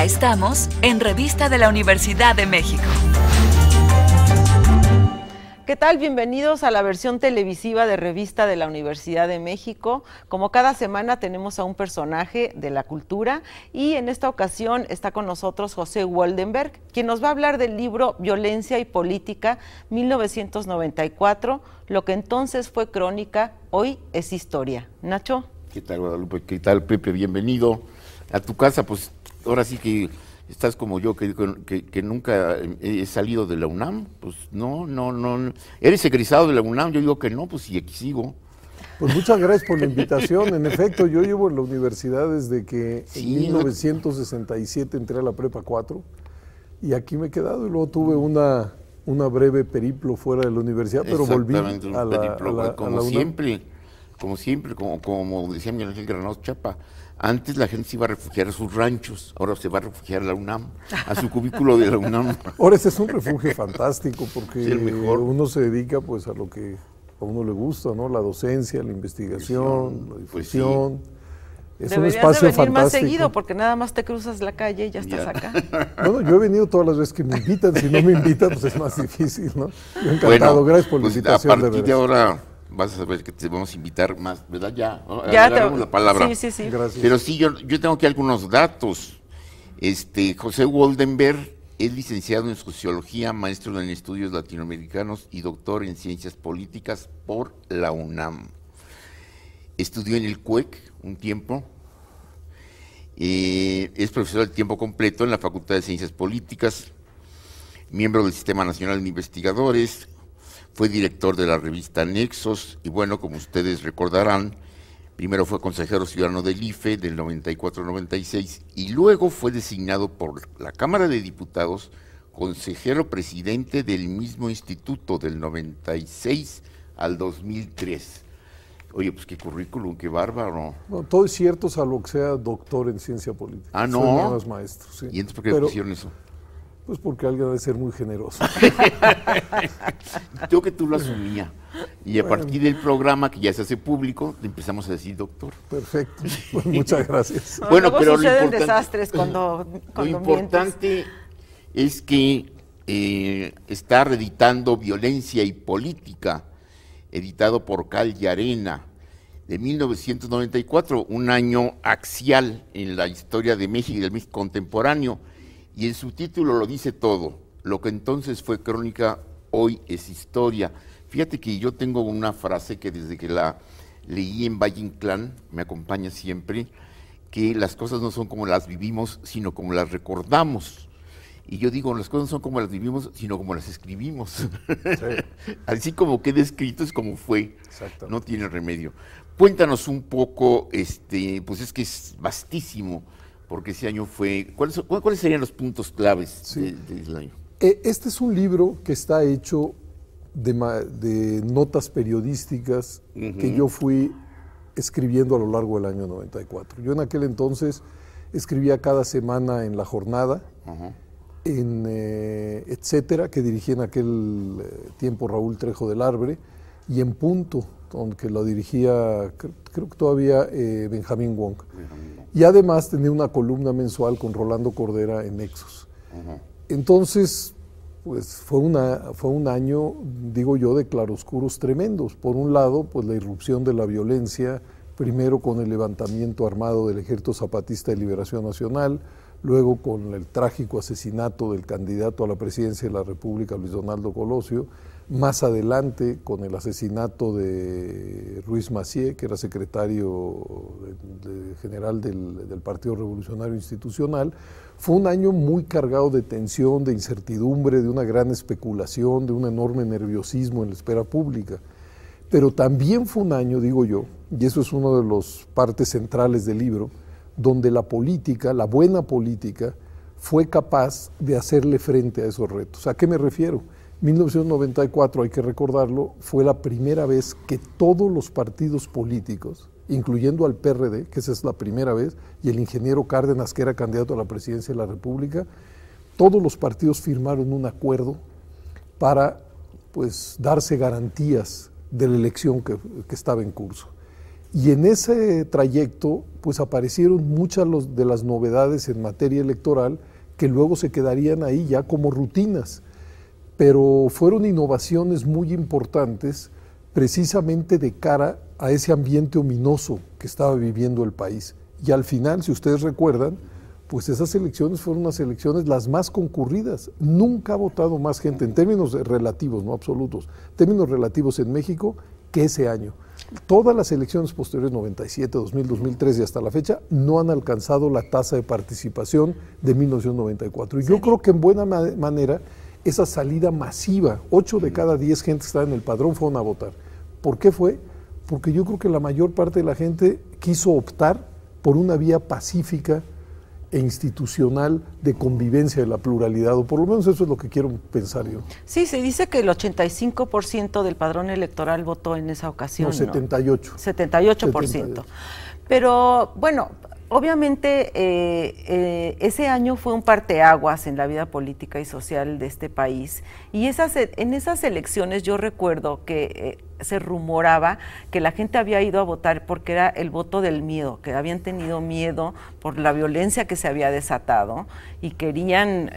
Ya estamos en Revista de la Universidad de México. ¿Qué tal? Bienvenidos a la versión televisiva de Revista de la Universidad de México. Como cada semana tenemos a un personaje de la cultura y en esta ocasión está con nosotros José Woldenberg, quien nos va a hablar del libro Violencia y Política, 1994, lo que entonces fue crónica, hoy es historia. Nacho. ¿Qué tal, Guadalupe? ¿Qué tal, Pepe? Bienvenido a tu casa. Pues ahora sí que estás como yo, que nunca he salido de la UNAM. Pues no. ¿Eres egresado de la UNAM? Yo digo que no, pues y aquí sigo. Pues muchas gracias por la invitación. En efecto, yo llevo en la universidad desde que en 1967 entré a la Prepa 4 y aquí me he quedado y luego tuve una breve periplo fuera de la universidad, pero volví a la UNAM. Como decía Miguel Ángel Granados Chapa, antes la gente se iba a refugiar a sus ranchos, ahora se va a refugiar a la UNAM, a su cubículo de la UNAM. Ahora ese es un refugio fantástico porque sí, el mejor. Uno se dedica pues a lo que a uno le gusta, ¿no? La docencia, la investigación, la difusión. Pues sí. Es Deberías un espacio de venir fantástico. más seguido porque nada más te cruzas la calle y ya estás acá. Bueno, yo he venido todas las veces que me invitan, si no me invitan pues es más difícil, ¿no? Yo encantado, gracias por la invitación. A partir de ahora vas a saber que te vamos a invitar más, ¿verdad? Ya te la palabra. Sí. Gracias. Pero sí, yo tengo aquí algunos datos. José Woldenberg es licenciado en Sociología, maestro en Estudios Latinoamericanos y doctor en Ciencias Políticas por la UNAM. Estudió en el CUEC un tiempo. Es profesor de tiempo completo en la Facultad de Ciencias Políticas, miembro del Sistema Nacional de Investigadores. Fue director de la revista Nexos y bueno, como ustedes recordarán, primero fue consejero ciudadano del IFE del 94-96 y luego fue designado por la Cámara de Diputados consejero presidente del mismo instituto del 96 al 2003. Oye, pues qué currículum, qué bárbaro. No, todo es cierto, salvo que sea doctor en ciencia política. Ah, ¿no? Soy nada más maestro, sí. ¿Y entonces por qué le pusieron eso? Pues porque alguien debe ser muy generoso. Creo que tú lo asumías. Y a partir del programa, que ya se hace público, le empezamos a decir doctor. Perfecto. Pues muchas gracias. Bueno, pero suceden desastres cuando lo importante es que está reeditando Violencia y Política, editado por Cal y Arena, de 1994, un año axial en la historia de México y del México contemporáneo. Y en su título lo dice todo, lo que entonces fue crónica, hoy es historia. Fíjate que yo tengo una frase que desde que la leí en Valle Inclán, me acompaña siempre, que las cosas no son como las vivimos, sino como las recordamos. Y yo digo, las cosas no son como las vivimos, sino como las escribimos. Sí. Así como queda escrito es como fue, no tiene remedio. Cuéntanos un poco, pues es que es vastísimo, porque ese año fue... ¿Cuáles serían los puntos claves del año? Este es un libro que está hecho de notas periodísticas que yo fui escribiendo a lo largo del año 94. Yo en aquel entonces escribía cada semana en La Jornada, en Etcétera, que dirigía en aquel tiempo Raúl Trejo del Arbre, y en Punto, que lo dirigía, creo que todavía Benjamín Wong. Y además tenía una columna mensual con Rolando Cordera en Nexos. Entonces, pues fue un año, digo yo, de claroscuros tremendos. Por un lado, pues la irrupción de la violencia, primero con el levantamiento armado del Ejército Zapatista de Liberación Nacional, luego con el trágico asesinato del candidato a la presidencia de la República, Luis Donaldo Colosio, más adelante con el asesinato de Ruiz Massieu, que era secretario general del Partido Revolucionario Institucional. Fue un año muy cargado de tensión, de incertidumbre, de una gran especulación, de un enorme nerviosismo en la esfera pública. Pero también fue un año, digo yo, y eso es una de las partes centrales del libro, donde la política, la buena política, fue capaz de hacerle frente a esos retos. ¿A qué me refiero? 1994, hay que recordarlo, fue la primera vez que todos los partidos políticos, incluyendo al PRD, que esa es la primera vez, y el ingeniero Cárdenas, que era candidato a la presidencia de la República, todos los partidos firmaron un acuerdo para, pues, darse garantías de la elección que estaba en curso. Y en ese trayecto, pues aparecieron muchas de las novedades en materia electoral que luego se quedarían ahí ya como rutinas. Pero fueron innovaciones muy importantes precisamente de cara a ese ambiente ominoso que estaba viviendo el país. Y al final, si ustedes recuerdan, pues esas elecciones fueron unas elecciones las más concurridas. Nunca ha votado más gente, en términos relativos, no absolutos, en términos relativos en México, que ese año. Todas las elecciones posteriores, 97, 2000, 2003 y hasta la fecha, no han alcanzado la tasa de participación de 1994. Y yo creo que en buena manera, esa salida masiva, 8 de cada 10 gentes que estaban en el padrón fueron a votar. ¿Por qué fue? Porque yo creo que la mayor parte de la gente quiso optar por una vía pacífica e institucional de convivencia de la pluralidad, o por lo menos eso es lo que quiero pensar yo. Sí, se dice que el 85% del padrón electoral votó en esa ocasión. No, 78. 78%. Pero bueno, obviamente ese año fue un parteaguas en la vida política y social de este país, y en esas elecciones yo recuerdo que se rumoraba que la gente había ido a votar porque era el voto del miedo, que habían tenido miedo por la violencia que se había desatado y querían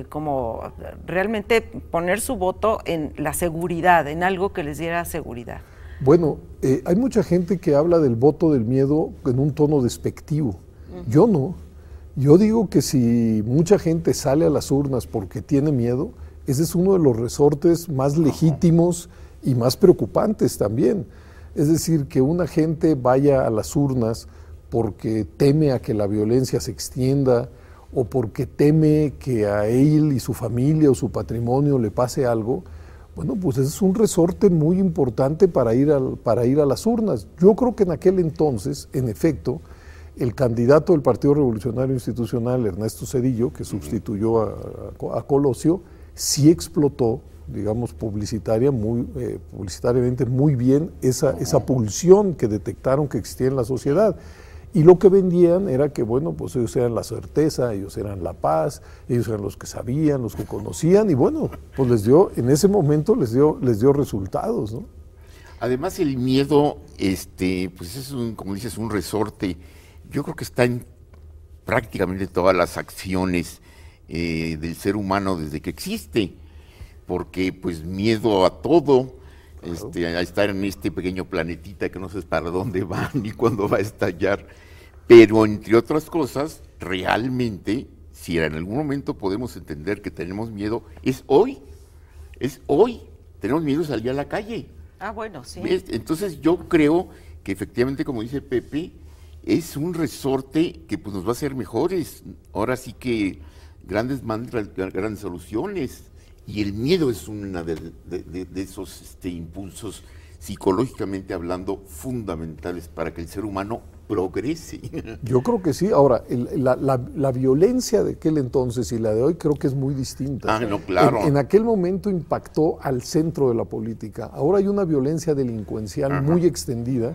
como realmente poner su voto en la seguridad, en algo que les diera seguridad. Bueno, hay mucha gente que habla del voto del miedo en un tono despectivo. Yo no. Yo digo que si mucha gente sale a las urnas porque tiene miedo, ese es uno de los resortes más legítimos y más preocupantes también. Es decir, que una gente vaya a las urnas porque teme a que la violencia se extienda o porque teme que a él y su familia o su patrimonio le pase algo. Bueno, pues ese es un resorte muy importante para ir a las urnas. Yo creo que en aquel entonces, en efecto, el candidato del Partido Revolucionario Institucional, Ernesto Zedillo, que sustituyó a Colosio, sí explotó, digamos, publicitariamente muy bien esa pulsión que detectaron que existía en la sociedad. Y lo que vendían era que, bueno, pues ellos eran la certeza, ellos eran la paz, ellos eran los que sabían, los que conocían, y bueno, pues en ese momento les dio resultados, ¿no? Además el miedo, pues es como dices, un resorte. Yo creo que está en prácticamente todas las acciones del ser humano desde que existe, porque pues miedo a todo, a estar en este pequeño planetita que no sabes para dónde va ni cuándo va a estallar, pero entre otras cosas, realmente, si en algún momento podemos entender que tenemos miedo, es hoy, tenemos miedo de salir a la calle. Ah, bueno, sí. ¿Ves? Entonces yo creo que efectivamente, como dice Pepe, es un resorte que pues nos va a hacer mejores, ahora sí que grandes mantras, grandes soluciones, y el miedo es una de esos impulsos psicológicamente hablando fundamentales para que el ser humano progrese. Yo creo que sí. Ahora, la violencia de aquel entonces y la de hoy creo que es muy distinta. Ah, no, claro. En aquel momento impactó al centro de la política. Ahora hay una violencia delincuencial muy extendida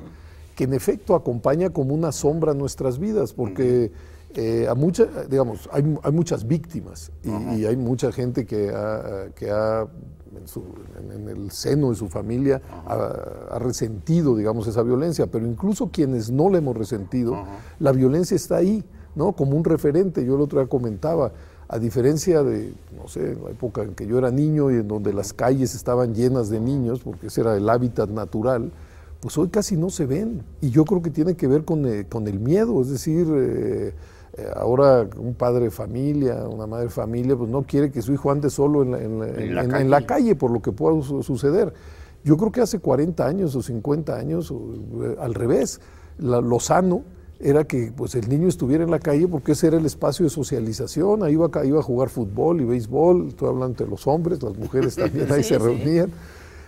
que en efecto acompaña como una sombra nuestras vidas, porque hay muchas víctimas y hay mucha gente que ha en el seno de su familia ha resentido, digamos, esa violencia, pero incluso quienes no la hemos resentido, la violencia está ahí, ¿no? Como un referente. Yo el otro día comentaba, a diferencia de, no sé, la época en que yo era niño y en donde las calles estaban llenas de niños, porque ese era el hábitat natural, pues hoy casi no se ven, y yo creo que tiene que ver con el miedo, es decir, ahora un padre de familia, una madre de familia, pues no quiere que su hijo ande solo en la calle por lo que pueda suceder. Yo creo que hace 40 años o 50 años, al revés, lo sano era que pues el niño estuviera en la calle porque ese era el espacio de socialización, ahí iba a jugar fútbol y béisbol, estoy hablando de los hombres, las mujeres también ahí se reunían.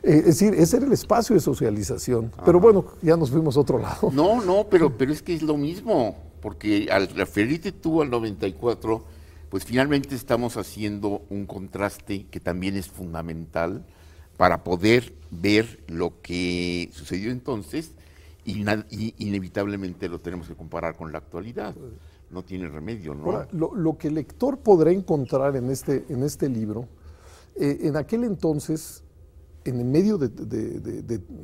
Es decir, ese era el espacio de socialización. Pero bueno, ya nos fuimos a otro lado. No, pero es que es lo mismo, porque al referirte tú al 94, pues finalmente estamos haciendo un contraste que también es fundamental para poder ver lo que sucedió entonces y inevitablemente lo tenemos que comparar con la actualidad. No tiene remedio, ¿no? Ahora, lo que el lector podrá encontrar en este libro, en aquel entonces en el medio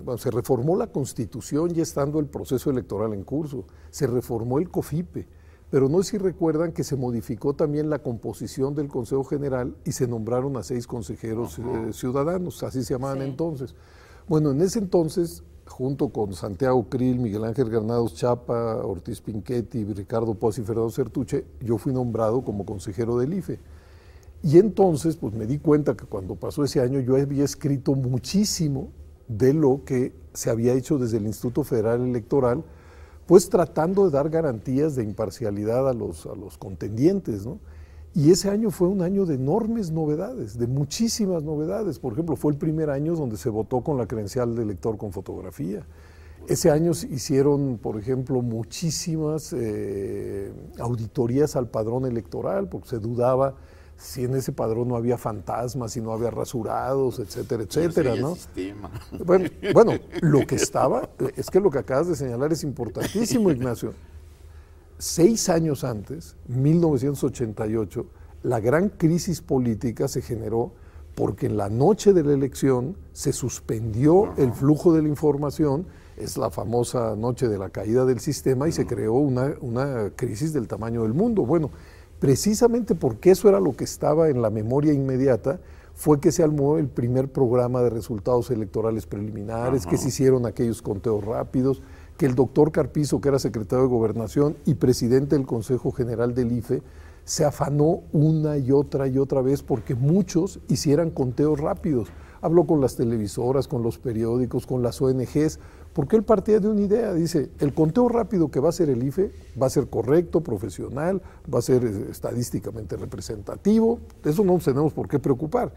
bueno, se reformó la Constitución ya estando el proceso electoral en curso, se reformó el COFIPE, pero no sé si recuerdan que se modificó también la composición del Consejo General y se nombraron a 6 consejeros ciudadanos, así se llamaban entonces. Bueno, en ese entonces, junto con Santiago Krill, Miguel Ángel Granados Chapa, Ortiz Pinchetti, Ricardo Poz y Fernando Certuche, yo fui nombrado como consejero del IFE. Y entonces, pues me di cuenta que cuando pasó ese año yo había escrito muchísimo de lo que se había hecho desde el Instituto Federal Electoral, pues tratando de dar garantías de imparcialidad a los contendientes, ¿no? Y ese año fue un año de enormes novedades, de muchísimas novedades. Por ejemplo, fue el primer año donde se votó con la credencial de elector con fotografía. Ese año se hicieron, por ejemplo, muchísimas auditorías al padrón electoral, porque se dudaba si en ese padrón no había fantasmas, si no había rasurados, etcétera, etcétera, ¿no? Bueno, lo que estaba, es que lo que acabas de señalar es importantísimo, Ignacio. 6 años antes, 1988, la gran crisis política se generó porque en la noche de la elección se suspendió el flujo de la información, es la famosa noche de la caída del sistema y se creó una crisis del tamaño del mundo. Bueno, precisamente porque eso era lo que estaba en la memoria inmediata, fue que se armó el primer programa de resultados electorales preliminares, que se hicieron aquellos conteos rápidos, que el doctor Carpizo, que era secretario de Gobernación y presidente del Consejo General del IFE, se afanó una y otra vez porque muchos hicieran conteos rápidos. Habló con las televisoras, con los periódicos, con las ONGs, porque él partía de una idea, dice, el conteo rápido que va a hacer el IFE va a ser correcto, profesional, va a ser estadísticamente representativo, de eso no nos tenemos por qué preocupar,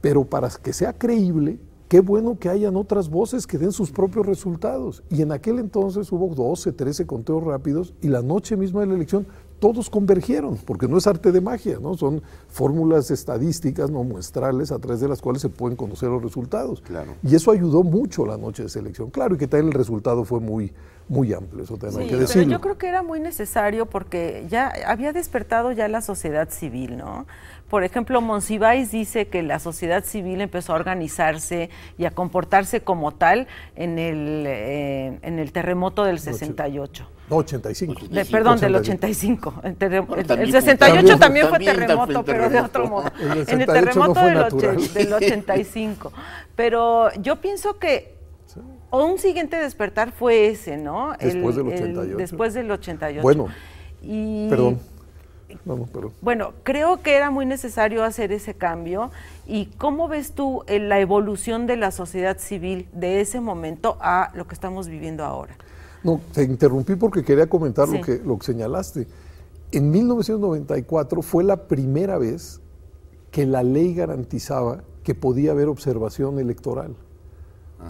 pero para que sea creíble, qué bueno que hayan otras voces que den sus propios resultados. Y en aquel entonces hubo 12, 13 conteos rápidos y la noche misma de la elección todos convergieron, porque no es arte de magia, ¿no? Son fórmulas estadísticas, no muestrales, a través de las cuales se pueden conocer los resultados. Claro. Y eso ayudó mucho la noche de esa elección. Claro, y que también el resultado fue muy amplio, eso también hay que decirlo. Pero yo creo que era muy necesario porque ya había despertado ya la sociedad civil, ¿no? Por ejemplo, Monsiváis dice que la sociedad civil empezó a organizarse y a comportarse como tal en el terremoto del 68. No, 85. Perdón, del 85. El 68 también fue terremoto, pero de otro modo. En el terremoto del 85. Pero yo pienso que un siguiente despertar fue ese, ¿no? Después del 88. Después del 88. Bueno, perdón. Bueno, creo que era muy necesario hacer ese cambio. ¿Y cómo ves tú la evolución de la sociedad civil de ese momento a lo que estamos viviendo ahora? No, te interrumpí porque quería comentar lo que señalaste. En 1994 fue la primera vez que la ley garantizaba que podía haber observación electoral.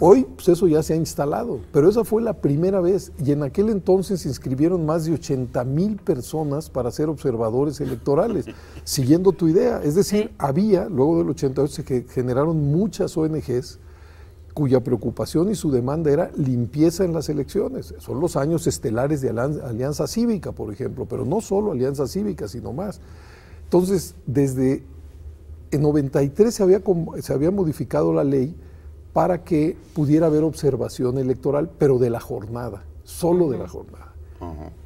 Hoy, pues eso ya se ha instalado, pero esa fue la primera vez y en aquel entonces se inscribieron más de 80,000 personas para ser observadores electorales, siguiendo tu idea. Es decir, luego del 88 se generaron muchas ONGs cuya preocupación y su demanda era limpieza en las elecciones. Son los años estelares de Alianza Cívica, por ejemplo, pero no solo Alianza Cívica, sino más. Entonces, desde en 93 se había modificado la ley para que pudiera haber observación electoral, pero de la jornada, solo de la jornada.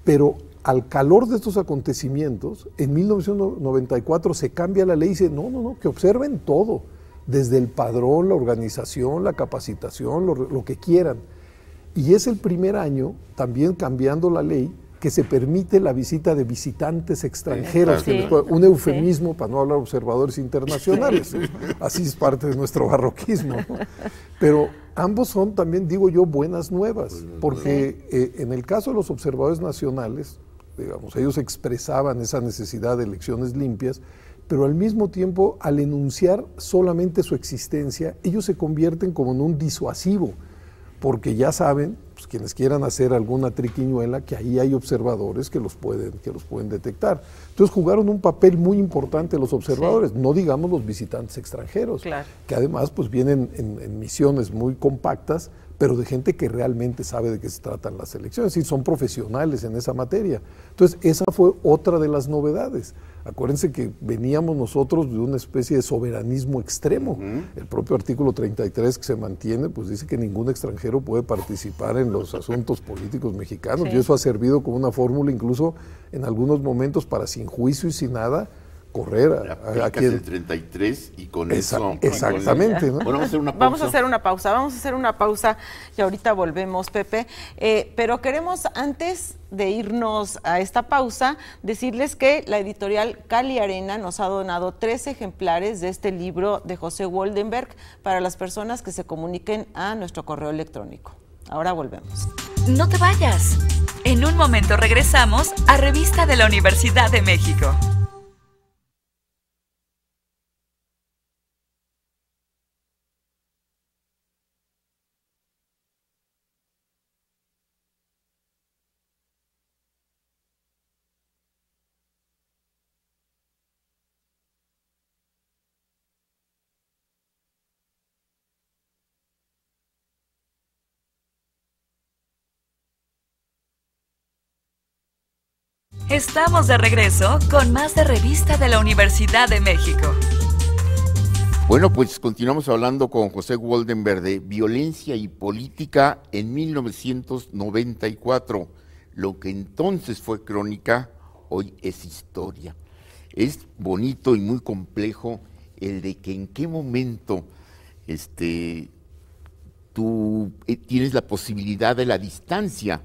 Pero al calor de estos acontecimientos, en 1994 se cambia la ley y dice, no, que observen todo, desde el padrón, la organización, la capacitación, lo que quieran. Y es el primer año, también cambiando la ley, que se permite la visita de visitantes extranjeros, un eufemismo para no hablar de observadores internacionales, así es parte de nuestro barroquismo, ¿no? Pero ambos son también, digo yo, buenas nuevas, porque en el caso de los observadores nacionales, digamos, ellos expresaban esa necesidad de elecciones limpias, pero al mismo tiempo, al enunciar solamente su existencia, ellos se convierten como en un disuasivo, porque ya saben, pues, quienes quieran hacer alguna triquiñuela, que ahí hay observadores que los pueden detectar. Entonces jugaron un papel muy importante los observadores, no digamos los visitantes extranjeros, que además pues vienen en misiones muy compactas pero de gente que realmente sabe de qué se tratan las elecciones, y son profesionales en esa materia. Entonces, esa fue otra de las novedades. Acuérdense que veníamos nosotros de una especie de soberanismo extremo. El propio artículo 33 que se mantiene, pues dice que ningún extranjero puede participar en los asuntos políticos mexicanos, y eso ha servido como una fórmula incluso en algunos momentos para, sin juicio y sin nada, correr a quien... el 33 y con eso... Exactamente, ¿no? Bueno, vamos a hacer una pausa y ahorita volvemos, Pepe. Pero queremos, antes de irnos a esta pausa, decirles que la editorial Cali Arena nos ha donado 3 ejemplares de este libro de José Woldenberg para las personas que se comuniquen a nuestro correo electrónico. Ahora volvemos. No te vayas. En un momento regresamos a Revista de la Universidad de México. Estamos de regreso con más de Revista de la Universidad de México. Bueno, pues continuamos hablando con José Woldenberg de Violencia y Política en 1994. Lo que entonces fue crónica, hoy es historia. Es bonito y muy complejo el de que en qué momento tú tienes la posibilidad de la distancia.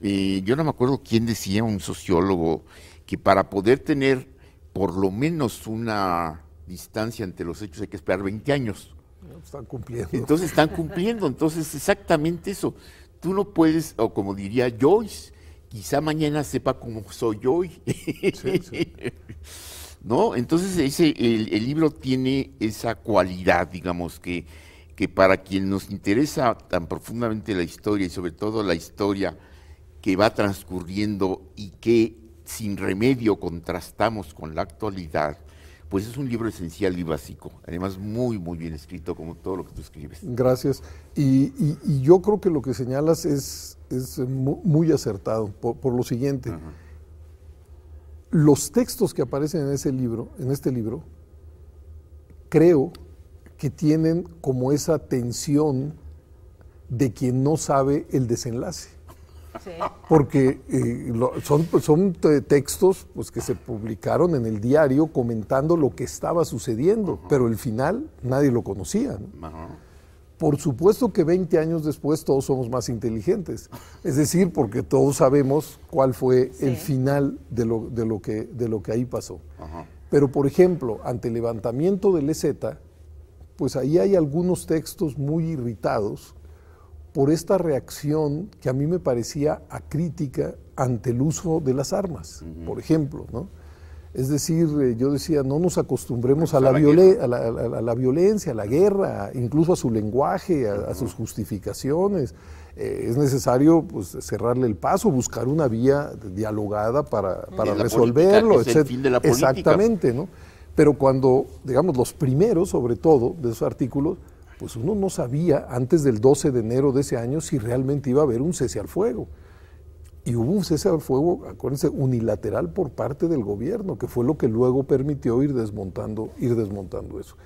Yo no me acuerdo quién decía, un sociólogo, que para poder tener por lo menos una distancia ante los hechos hay que esperar 20 años. Están cumpliendo. Entonces están cumpliendo, entonces exactamente eso. Tú no puedes, o como diría Joyce, quizá mañana sepa cómo soy hoy. Sí. ¿No? Entonces el libro tiene esa cualidad, digamos, que para quien nos interesa tan profundamente la historia, y sobre todo la historia que va transcurriendo y que sin remedio contrastamos con la actualidad, pues es un libro esencial y básico, además muy, muy bien escrito, como todo lo que tú escribes. Gracias. Y yo creo que lo que señalas es muy acertado, por lo siguiente. Los textos que aparecen en este libro, creo que tienen como esa tensión de quien no sabe el desenlace. Sí. Porque son textos pues, que se publicaron en el diario comentando lo que estaba sucediendo, pero el final nadie lo conocía, ¿no? Por supuesto que 20 años después todos somos más inteligentes, es decir, porque todos sabemos cuál fue el final de lo que ahí pasó. Pero, por ejemplo, ante el levantamiento del EZ, pues ahí hay algunos textos muy irritados por esta reacción que a mí me parecía acrítica ante el uso de las armas, por ejemplo, ¿no? Es decir, yo decía, no nos acostumbremos a la violencia, a la guerra, incluso a su lenguaje, a sus justificaciones. Es necesario pues, cerrarle el paso, buscar una vía dialogada para resolverlo, etc. Exactamente, ¿no? Pero cuando, digamos, los primeros, sobre todo, de esos artículos, pues uno no sabía antes del 12 de enero de ese año si realmente iba a haber un cese al fuego. Y hubo un cese al fuego, acuérdense, unilateral por parte del gobierno, que fue lo que luego permitió ir desmontando eso.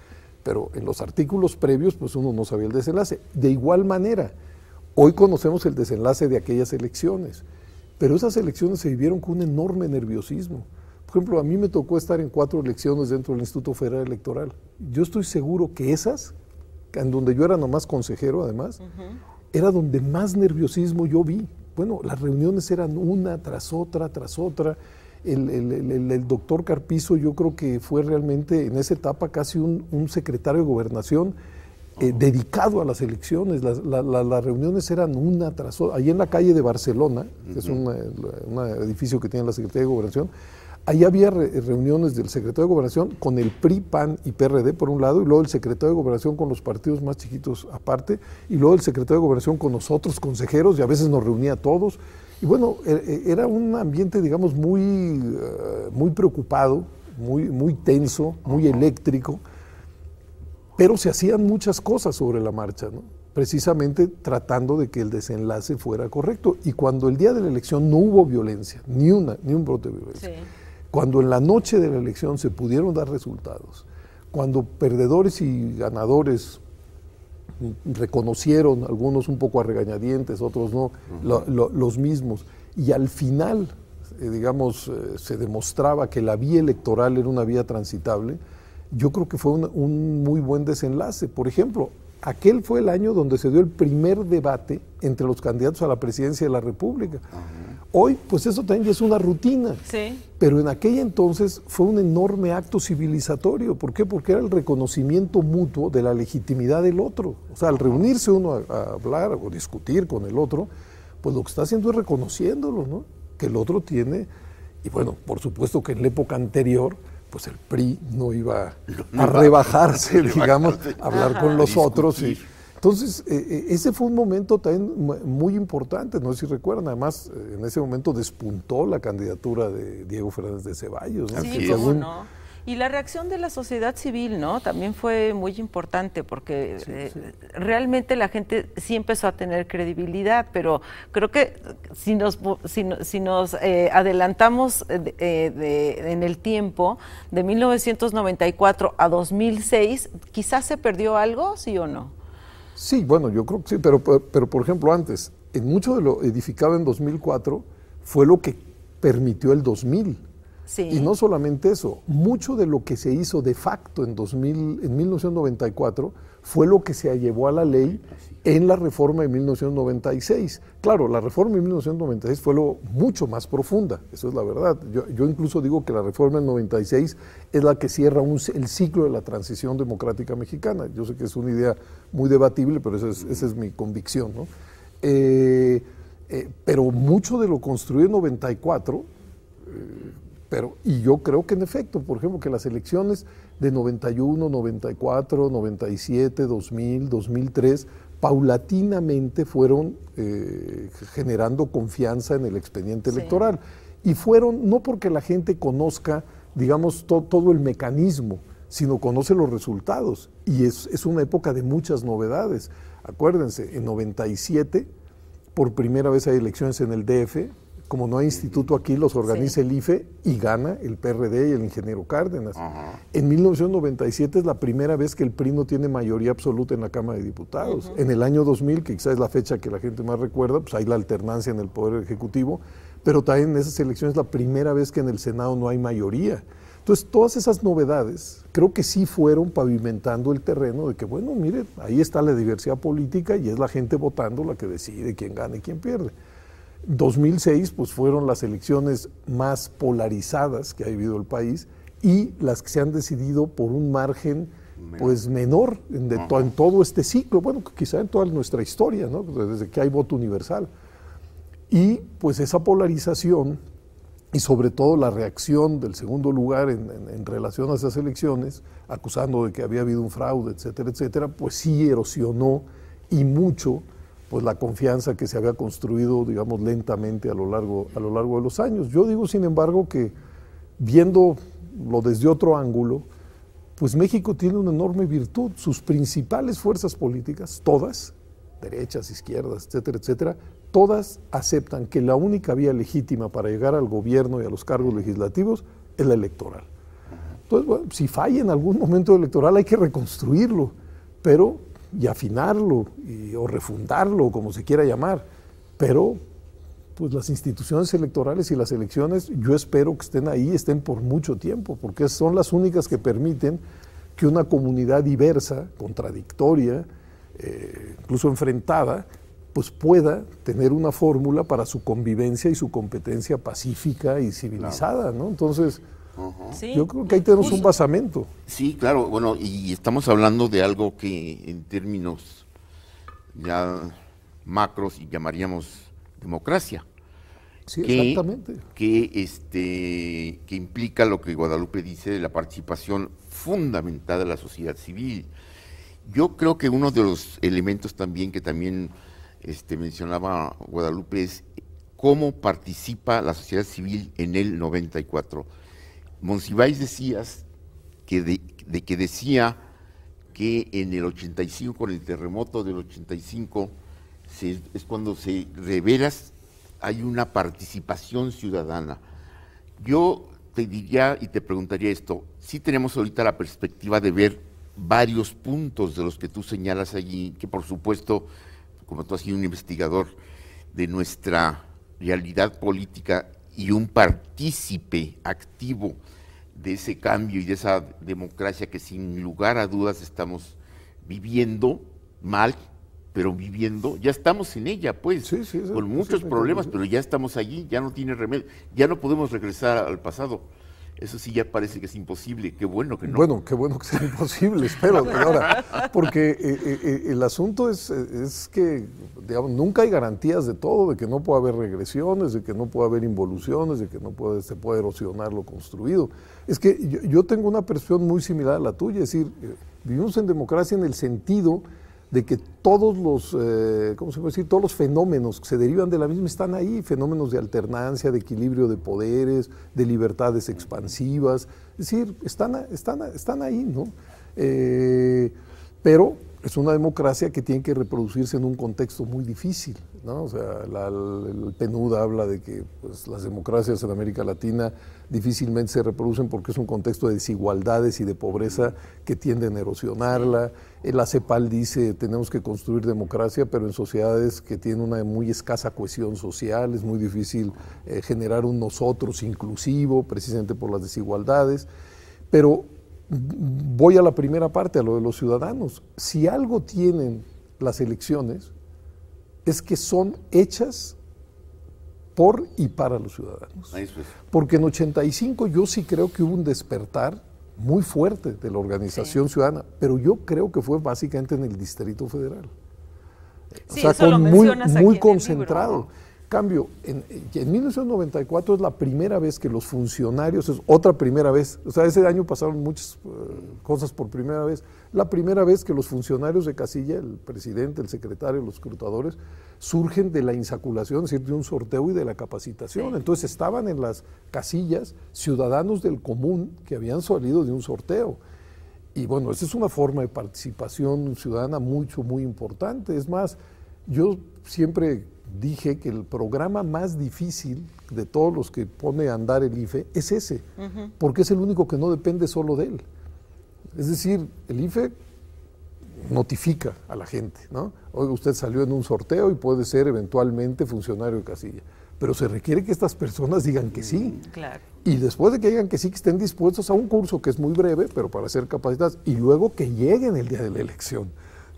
Pero en los artículos previos, pues uno no sabía el desenlace. De igual manera, hoy conocemos el desenlace de aquellas elecciones, pero esas elecciones se vivieron con un enorme nerviosismo. Por ejemplo, a mí me tocó estar en 4 elecciones dentro del Instituto Federal Electoral. Yo estoy seguro que esas, en donde yo era nomás consejero además, era donde más nerviosismo yo vi. Bueno, las reuniones eran una tras otra. El doctor Carpizo yo creo que fue realmente en esa etapa casi un secretario de Gobernación dedicado a las elecciones. Las reuniones eran una tras otra. Allí en la calle de Barcelona, que es un edificio que tiene la Secretaría de Gobernación, ahí había reuniones del secretario de Gobernación con el PRI, PAN y PRD por un lado, y luego el secretario de Gobernación con los partidos más chiquitos aparte, y luego el secretario de Gobernación con nosotros, consejeros, y a veces nos reunía a todos. Y bueno, era un ambiente, digamos, muy preocupado, muy tenso, muy eléctrico, pero se hacían muchas cosas sobre la marcha, ¿no? precisamente tratando de que el desenlace fuera correcto. Y cuando el día de la elección no hubo violencia, ni un brote de violencia, Sí. cuando en la noche de la elección se pudieron dar resultados, cuando perdedores y ganadores reconocieron, algunos un poco a regañadientes, otros no, los mismos, y al final, se demostraba que la vía electoral era una vía transitable, yo creo que fue un muy buen desenlace. Por ejemplo, aquel fue el año donde se dio el primer debate entre los candidatos a la presidencia de la República. Hoy, pues eso también ya es una rutina. Sí. Pero en aquel entonces fue un enorme acto civilizatorio. ¿Por qué? Porque era el reconocimiento mutuo de la legitimidad del otro. O sea, al reunirse uno a hablar o discutir con el otro, pues lo que está haciendo es reconociéndolo, ¿no? Que el otro tiene, y bueno, por supuesto que en la época anterior, pues el PRI no iba a rebajarse, digamos, a hablar con los otros. Y, entonces, ese fue un momento también muy importante, no sé si recuerdan, además en ese momento despuntó la candidatura de Diego Fernández de Ceballos, ¿no? Sí, cómo no. Y la reacción de la sociedad civil, ¿no? También fue muy importante porque realmente la gente sí empezó a tener credibilidad, pero creo que si nos adelantamos en el tiempo, de 1994 a 2006, quizás se perdió algo, ¿sí o no? Sí, bueno, yo creo que sí, pero por ejemplo antes, en mucho de lo edificado en 2004 fue lo que permitió el 2000. Sí. Y no solamente eso, mucho de lo que se hizo de facto en 1994 fue lo que se llevó a la ley en la reforma de 1996. Claro, la reforma de 1996 fue mucho más profunda, eso es la verdad. Yo incluso digo que la reforma del 96 es la que cierra el ciclo de la transición democrática mexicana. Yo sé que es una idea muy debatible, pero esa es mi convicción, ¿no? Pero mucho de lo construido en 94... y yo creo que en efecto, por ejemplo, que las elecciones de 91, 94, 97, 2000, 2003, paulatinamente fueron generando confianza en el expediente electoral. Y fueron, no porque la gente conozca, digamos, todo el mecanismo, sino conoce los resultados. Y es una época de muchas novedades. Acuérdense, en 97, por primera vez hay elecciones en el DF. Como no hay instituto aquí, los organiza el IFE y gana el PRD y el ingeniero Cárdenas. En 1997 es la primera vez que el PRI no tiene mayoría absoluta en la Cámara de Diputados. En el año 2000, que quizás es la fecha que la gente más recuerda, pues hay la alternancia en el Poder Ejecutivo, pero también en esas elecciones es la primera vez que en el Senado no hay mayoría. Entonces, todas esas novedades creo que sí fueron pavimentando el terreno de que, bueno, mire, ahí está la diversidad política y es la gente votando la que decide quién gana y quién pierde. 2006 pues fueron las elecciones más polarizadas que ha vivido el país y las que se han decidido por un margen pues menor en todo este ciclo, bueno, quizá en toda nuestra historia, ¿no? Desde que hay voto universal. Y pues esa polarización y sobre todo la reacción del segundo lugar en relación a esas elecciones, acusando de que había habido un fraude, etcétera, etcétera, pues sí erosionó y mucho pues la confianza que se había construido, digamos, lentamente a lo largo de los años. Yo digo, sin embargo, que viéndolo desde otro ángulo, pues México tiene una enorme virtud. Sus principales fuerzas políticas, todas, derechas, izquierdas, etcétera, etcétera, todas aceptan que la única vía legítima para llegar al gobierno y a los cargos legislativos es la electoral. Entonces, bueno, si falla en algún momento electoral hay que reconstruirlo, pero y afinarlo o refundarlo, como se quiera llamar, pero pues las instituciones electorales y las elecciones yo espero que estén ahí, estén por mucho tiempo, porque son las únicas que permiten que una comunidad diversa, contradictoria, incluso enfrentada, pues pueda tener una fórmula para su convivencia y su competencia pacífica y civilizada, ¿no? Entonces, sí, yo creo que ahí tenemos un basamento. Sí, claro, bueno, y estamos hablando de algo que en términos ya macros y llamaríamos democracia. Sí, exactamente. Que implica lo que Guadalupe dice de la participación fundamental de la sociedad civil. Yo creo que uno de los elementos también que también mencionaba Guadalupe es cómo participa la sociedad civil en el 94. Monsiváis decías que decía que en el 85, con el terremoto del 85, es cuando se revela, hay una participación ciudadana. Yo te diría y te preguntaría esto, sí tenemos ahorita la perspectiva de ver varios puntos de los que tú señalas allí, que por supuesto, como tú has sido un investigador de nuestra realidad política y un partícipe activo de ese cambio y de esa democracia que sin lugar a dudas estamos viviendo mal, pero viviendo, ya estamos en ella, pues, sí, con muchos problemas, pero ya estamos allí, ya no tiene remedio, ya no podemos regresar al pasado. Eso sí ya parece que es imposible, qué bueno que no. Bueno, qué bueno que sea imposible, espero. Ahora, porque el asunto es que, digamos, nunca hay garantías de todo, de que no puede haber regresiones, de que no puede haber involuciones, de que no se puede erosionar lo construido. Es que yo tengo una percepción muy similar a la tuya, es decir, vivimos en democracia en el sentido de que todos los, ¿cómo se puede decir? Todos los fenómenos que se derivan de la misma están ahí, fenómenos de alternancia, de equilibrio de poderes, de libertades expansivas, es decir, están ahí, ¿no? Pero es una democracia que tiene que reproducirse en un contexto muy difícil, ¿no? O sea, el PNUD habla de que pues, las democracias en América Latina difícilmente se reproducen porque es un contexto de desigualdades y de pobreza que tienden a erosionarla. La CEPAL dice tenemos que construir democracia, pero en sociedades que tienen una muy escasa cohesión social, es muy difícil generar un nosotros inclusivo, precisamente por las desigualdades. Pero voy a la primera parte, a lo de los ciudadanos. Si algo tienen las elecciones, es que son hechas por y para los ciudadanos. Porque en 85 yo sí creo que hubo un despertar muy fuerte de la organización ciudadana, pero yo creo que fue básicamente en el Distrito Federal. Sí, o sea, con muy concentrado. Cambio, en 1994 es la primera vez que los funcionarios, es otra primera vez, o sea, ese año pasaron muchas cosas por primera vez, la primera vez que los funcionarios de casilla, el presidente, el secretario, los escrutadores, surgen de la insaculación, es decir, de un sorteo y de la capacitación. Sí. Entonces estaban en las casillas ciudadanos del común que habían salido de un sorteo. Y bueno, esa es una forma de participación ciudadana muy importante. Es más, yo siempre dije que el programa más difícil de todos los que pone a andar el IFE es ese, porque es el único que no depende solo de él. Es decir, el IFE notifica a la gente, ¿no? Oiga, usted salió en un sorteo y puede ser eventualmente funcionario de casilla, pero se requiere que estas personas digan que sí. Claro. Y después de que digan que sí, que estén dispuestos a un curso que es muy breve, pero para ser capacitados, y luego que lleguen el día de la elección,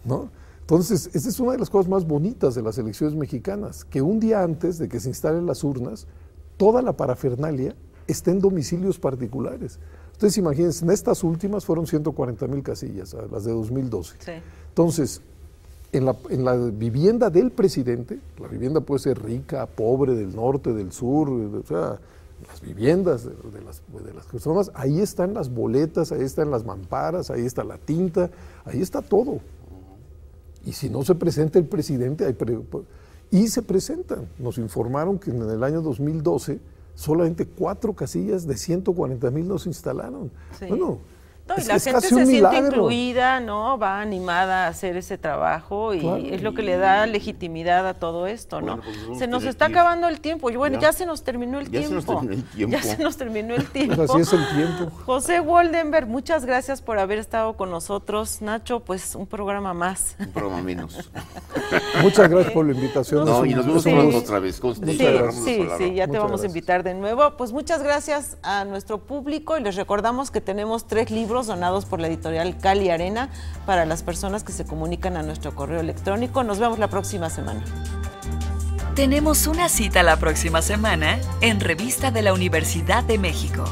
¿no? Entonces, esa es una de las cosas más bonitas de las elecciones mexicanas, que un día antes de que se instalen las urnas, toda la parafernalia está en domicilios particulares. Ustedes imagínense, en estas últimas fueron 140,000 casillas, las de 2012. Sí. Entonces, en la vivienda del presidente, la vivienda puede ser rica, pobre, del norte, del sur, o sea, las viviendas de las personas, ahí están las boletas, ahí están las mamparas, ahí está la tinta, ahí está todo. Y si no se presenta el presidente, y se presentan. Nos informaron que en el año 2012 solamente 4 casillas de 140,000 nos instalaron. Sí. Bueno, no, y la gente se siente incluida, ¿no? Va animada a hacer ese trabajo y claro, es lo que le da legitimidad a todo esto, ¿no? Pues se nos está acabando el tiempo. Y bueno, ya se nos terminó el tiempo. Ya se nos terminó el tiempo. Pues así es el tiempo. José Woldenberg, muchas gracias por haber estado con nosotros. Nacho, pues un programa más. Un programa menos. Muchas gracias por la invitación. No, y nos vemos pronto otra vez. Sí, ya te vamos a invitar de nuevo. Pues muchas gracias a nuestro público y les recordamos que tenemos 3 libros donados por la editorial Cal y Arena para las personas que se comunican a nuestro correo electrónico. Nos vemos la próxima semana. Tenemos una cita la próxima semana en Revista de la Universidad de México.